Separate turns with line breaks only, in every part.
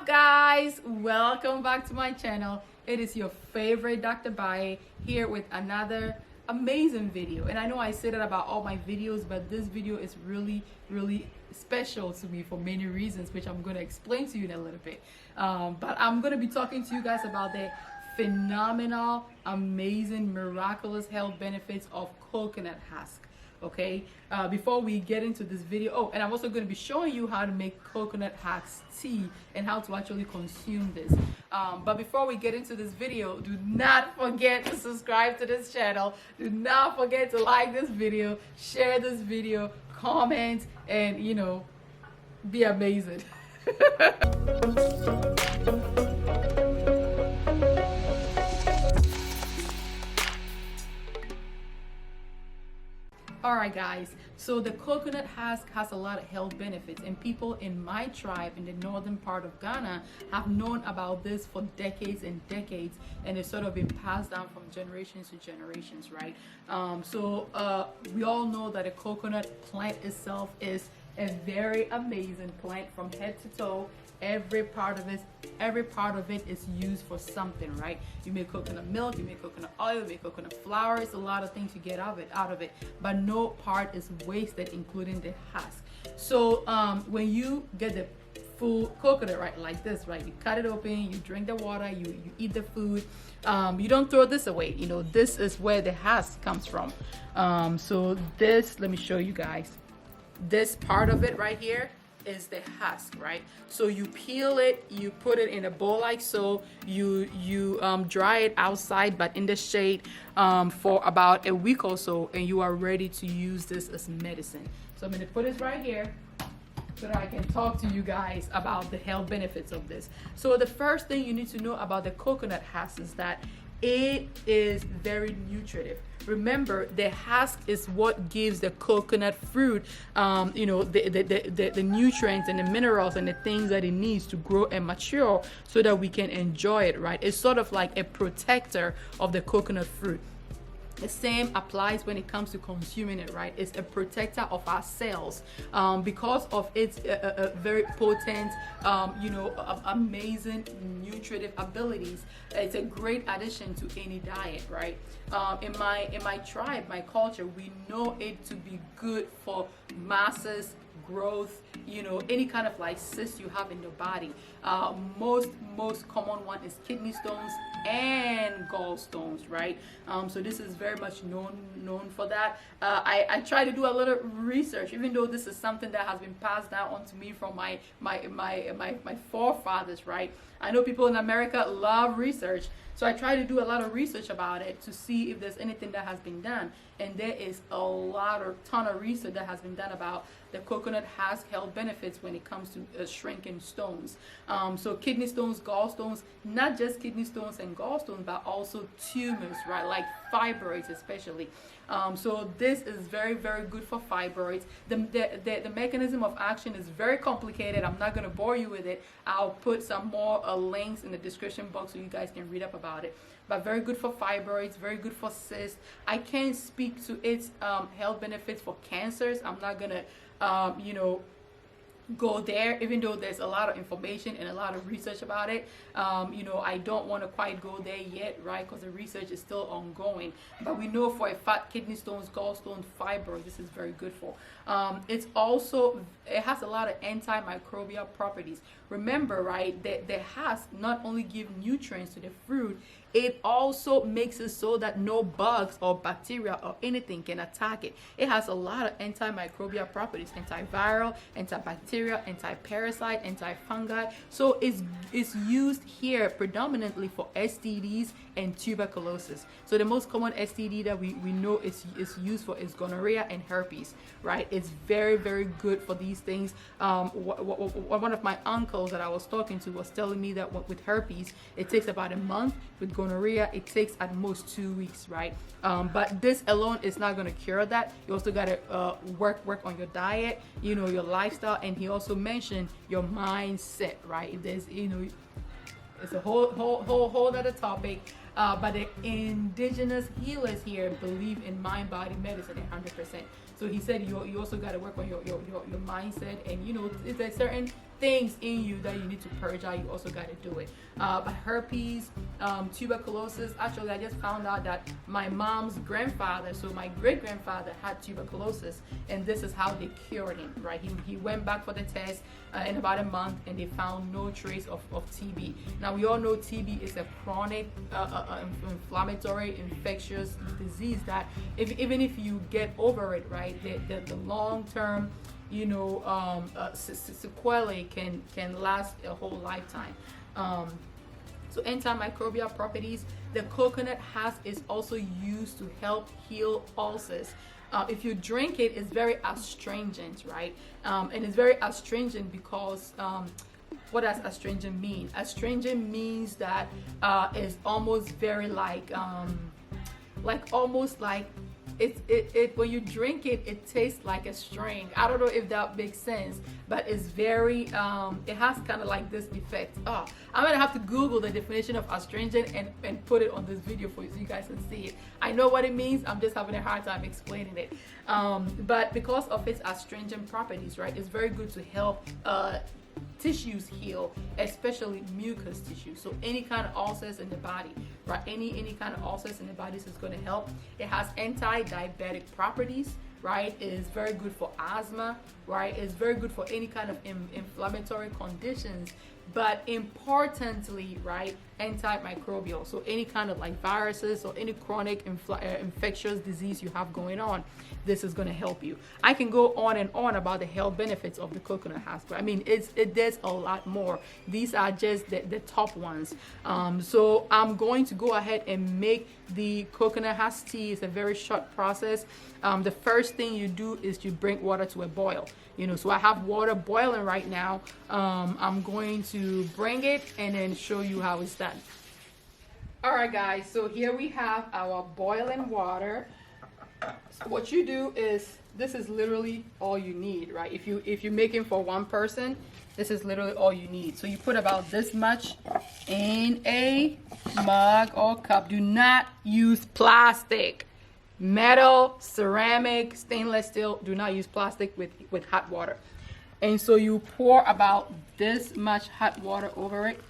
up, guys? Welcome back to my channel. It is your favorite Dr. Baye here with another amazing video. And I know I say that about all my videos, but this video is really special to me for many reasons, which I'm going to explain to you in a little bit. But I'm going to be talking to you guys about the phenomenal, amazing, miraculous health benefits of coconut husk. Okay, before we get into this video, and I'm also going to be showing you how to make coconut husk tea and how to actually consume this. But before we get into this video, do not forget to subscribe to this channel. Do not forget to like this video, share this video, comment, and be amazing. Alright guys, so the coconut husk has a lot of health benefits, and people in my tribe in the northern part of Ghana have known about this for decades and decades, and it's sort of been passed down from generations to generations, right? We all know that the coconut plant itself is a very amazing plant from head to toe. Every part of it is used for something, right? You make coconut milk, you make coconut oil, you make coconut flour. It's a lot of things you get out of it, but no part is wasted, including the husk. So when you get the full coconut, right, like this, right, you cut it open, you drink the water, you eat the food, you don't throw this away. This is where the husk comes from. So this, let me show you guys. This part of it right here is the husk, right? So you peel it, you put it in a bowl like so, you dry it outside but in the shade for about a week or so, and you are ready to use this as medicine. So I'm going to put this right here so that I can talk to you guys about the health benefits of this. So the first thing you need to know about the coconut husk is that it is very nutritive. Remember, the husk is what gives the coconut fruit, the nutrients and the minerals and the things that it needs to grow and mature so that we can enjoy it, right? It's sort of like a protector of the coconut fruit. The same applies when it comes to consuming it, right? It's a protector of our cells because of its very potent, amazing nutritive abilities. It's a great addition to any diet, right? In my tribe, my culture, we know it to be good for masses, growth, any kind of like cyst you have in your body. Most common one is kidney stones and gallstones, right? So this is very much known for that. I try to do a little research, even though this is something that has been passed down onto me from my forefathers, right? I know people in America love research, so I try to do a lot of research about it to see if there's anything that has been done. And there is a ton of research that has been done about the coconut husk health benefits when it comes to shrinking stones. So kidney stones, gallstones, not just kidney stones and gallstones, but also tumors, right? Like fibroids especially. So this is very good for fibroids. The mechanism of action is very complicated. I'm not going to bore you with it. I'll put some more links in the description box so you guys can read up about it. But very good for fibroids, very good for cysts. I can't speak to its health benefits for cancers. I'm not going to go there, even though there's a lot of information and a lot of research about it. I don't want to quite go there yet, right? Because the research is still ongoing. But we know for a fact kidney stones, gallstones, fibroids, this is very good for. It has a lot of antimicrobial properties. Remember, right, the husk not only give nutrients to the fruit, it also makes it so that no bugs or bacteria or anything can attack it. It has a lot of antimicrobial properties, antiviral, antibacterial, anti-parasite, anti-fungi. So it's used here predominantly for STDs and tuberculosis. So the most common STD that we know is used for is gonorrhea and herpes, right? It's very good for these things. One of my uncles that I was talking to was telling me that with herpes, it takes about a month. With gonorrhea, it takes at most 2 weeks, right? But this alone is not going to cure that. You also got to work on your diet, your lifestyle, and he also mentioned your mindset, right? If there's, it's a whole other topic. But the indigenous healers here believe in mind-body medicine 100%. So he said you also got to work on your mindset, and there's certain things in you that you need to purge out, you also got to do it. But herpes, tuberculosis. Actually, I just found out that my mom's grandfather, so my great grandfather, had tuberculosis, and this is how they cured him, right? He went back for the test in about a month, and they found no trace of TB. Now, we all know TB is a chronic inflammatory infectious disease that even if you get over it, right, the long-term sequelae can last a whole lifetime. So antimicrobial properties, the coconut husk is also used to help heal ulcers. If you drink it, it's very astringent, right? And it's very astringent because what does astringent mean? Astringent means that it's almost very like almost like it when you drink it, it tastes like a string. I don't know if that makes sense, but it's very it has kind of like this effect. I'm gonna have to Google the definition of astringent and put it on this video for you so you guys can see it. I know what it means, I'm just having a hard time explaining it. But because of its astringent properties, right, it's very good to help tissues heal, especially mucous tissue. So any kind of ulcers in the body, right? Any kind of ulcers in the body is going to help. It has anti-diabetic properties, right? It is very good for asthma, right? It's very good for any kind of inflammatory conditions, but importantly, right, antimicrobial. So any kind of like viruses or any chronic infectious disease you have going on, this is going to help you. I can go on and on about the health benefits of the coconut husk, but I mean, there's a lot more. These are just the top ones. So I'm going to go ahead and make the coconut husk tea. It's a very short process. The first thing you do is you bring water to a boil. So I have water boiling right now. I'm going to bring it and then show you how it's done. All right, guys, so here we have our boiling water. So what you do is, this is literally all you need, right? If you're making for one person, this is literally all you need. So you put about this much in a mug or cup. Do not use plastic. Metal, ceramic, stainless steel, do not use plastic with hot water. And so you pour about this much hot water over it,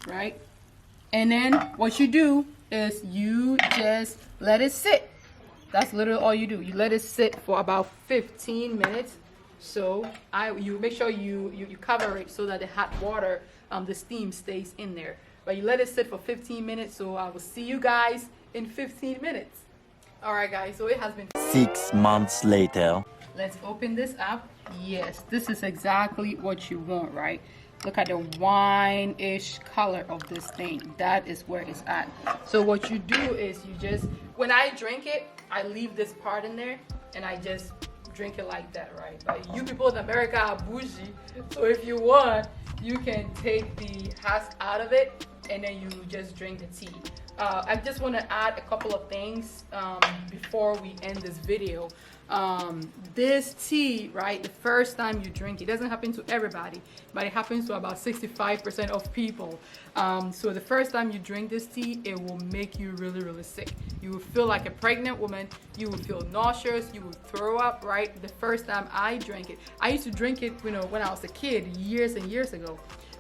right? And then what you do is you just let it sit. That's literally all you do. You let it sit for about 15 minutes. So you make sure you cover it so that the hot water, the steam stays in there. But you let it sit for 15 minutes. So I will see you guys in 15 minutes. All right, guys, so it has been
6 months later.
Let's open this up. Yes, this is exactly what you want, right? Look at the wine-ish color of this thing. That is where it's at. So what you do is you just, when I drink it, I leave this part in there and I just drink it like that, right? But you people in America are bougie, so if you want, you can take the husk out of it and then you just drink the tea. I just want to add a couple of things before we end this video. This tea, right, the first time you drink it, doesn't happen to everybody, but it happens to about 65% of people. So the first time you drink this tea, it will make you really, really sick. You will feel like a pregnant woman. You will feel nauseous. You will throw up, right? The first time I drank it, I used to drink it, when I was a kid, years and years ago.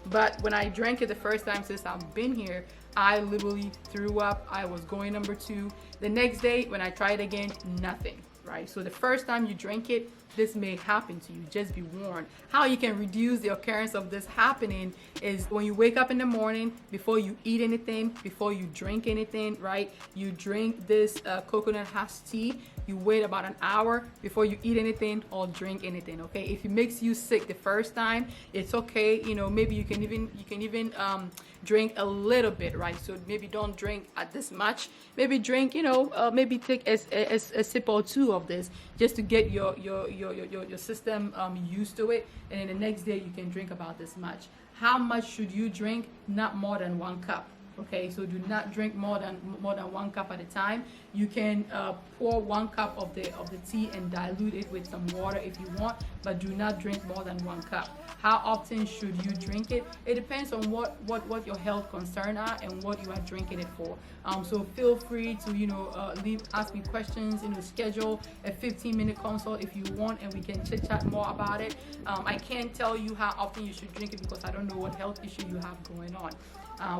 But when I drank it the first time since I've been here, I literally threw up. I was going number 2. The next day, when I tried again, nothing, right? So the first time you drink it, this may happen to you. Just be warned. How you can reduce the occurrence of this happening is when you wake up in the morning, before you eat anything, before you drink anything, right? You drink this coconut husk tea. You wait about an hour before you eat anything or drink anything, okay? If it makes you sick the first time, it's okay. Maybe you can even drink a little bit, right? So maybe don't drink at this much. Maybe drink, maybe take a sip or 2 of this just to get your system used to it, and then the next day you can drink about this much. How much should you drink? Not more than 1 cup. Okay, so do not drink more than 1 cup at a time. You can pour 1 cup of the tea and dilute it with some water if you want, but do not drink more than 1 cup. How often should you drink it? It depends on what your health concerns are and what you are drinking it for. So feel free to ask me questions. Schedule a 15-minute consult if you want, and we can chit chat more about it. I can't tell you how often you should drink it because I don't know what health issue you have going on.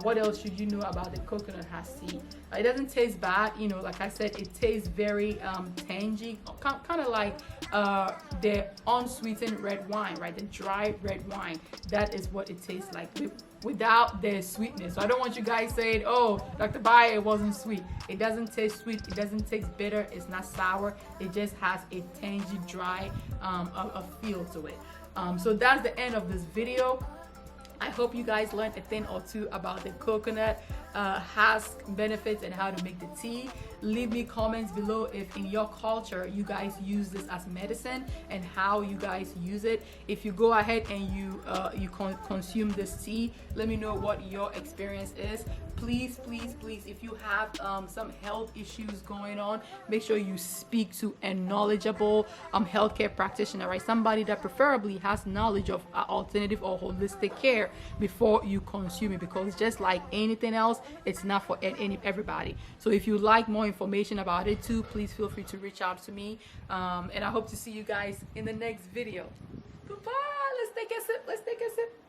What else should you know about the coconut Husk tea? It doesn't taste bad. Like I said, it tastes very tangy, kind of like the unsweetened red wine, right? The dry red wine. That is what it tastes like without the sweetness. So I don't want you guys saying, "Oh, Dr. Baye, it wasn't sweet." It doesn't taste sweet. It doesn't taste bitter. It's not sour. It just has a tangy, dry a feel to it. So that's the end of this video. I hope you guys learned a thing or two about the coconut Husk benefits and how to make the tea. Leave me comments below if in your culture you guys use this as medicine and how you guys use it. If you go ahead and you consume this tea, let me know what your experience is. Please, if you have some health issues going on, make sure you speak to a knowledgeable healthcare practitioner, right? Somebody that preferably has knowledge of alternative or holistic care before you consume it, because just like anything else, it's not for everybody. So if you like more information about it too, please feel free to reach out to me, and I hope to see you guys in the next video. Goodbye. Let's take a sip.